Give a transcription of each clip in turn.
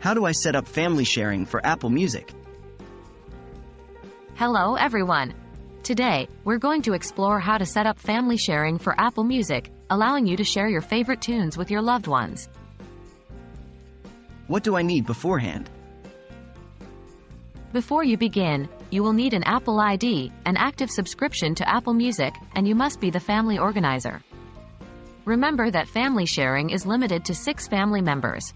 How do I set up family sharing for Apple Music? Hello everyone! Today, we're going to explore how to set up family sharing for Apple Music, allowing you to share your favorite tunes with your loved ones. What do I need beforehand? Before you begin, you will need an Apple ID, an active subscription to Apple Music, and you must be the family organizer. Remember that family sharing is limited to 6 family members.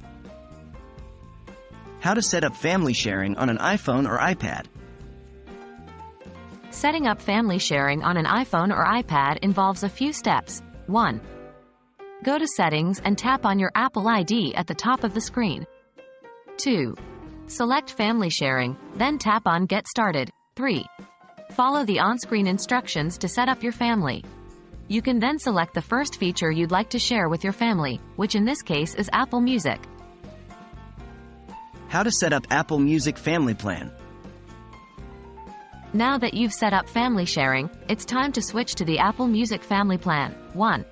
How to set up family sharing on an iPhone or iPad? Setting up family sharing on an iPhone or iPad involves a few steps. 1. Go to Settings and tap on your Apple ID at the top of the screen. 2. Select Family Sharing, then tap on Get Started. 3. Follow the on-screen instructions to set up your family. You can then select the first feature you'd like to share with your family, which in this case is Apple Music. How to set up Apple Music Family Plan? Now that you've set up family sharing, it's time to switch to the Apple Music Family Plan. 1.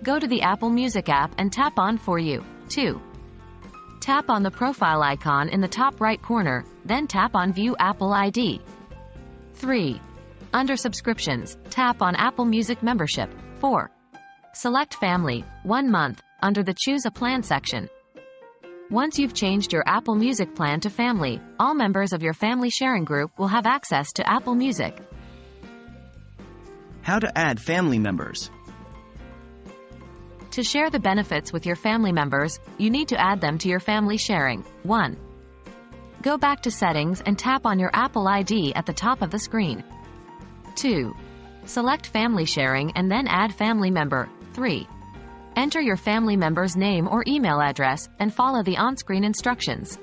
Go to the Apple Music app and tap on For You. 2. Tap on the profile icon in the top right corner, then tap on View Apple ID. 3. Under Subscriptions, tap on Apple Music Membership. 4. Select Family, 1 month, under the Choose a Plan section. Once you've changed your Apple Music plan to Family, all members of your family sharing group will have access to Apple Music. How to add family members? To share the benefits with your family members, you need to add them to your family sharing. 1. Go back to Settings and tap on your Apple ID at the top of the screen. 2. Select Family Sharing and then add family member. 3. Enter your family member's name or email address, and follow the on-screen instructions.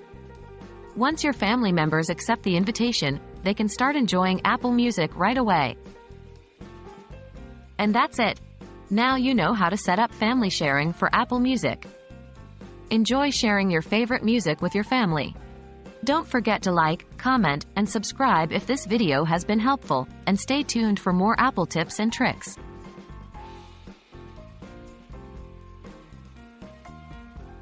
Once your family members accept the invitation, they can start enjoying Apple Music right away. And that's it. Now you know how to set up family sharing for Apple Music. Enjoy sharing your favorite music with your family. Don't forget to like, comment, and subscribe if this video has been helpful, and stay tuned for more Apple tips and tricks.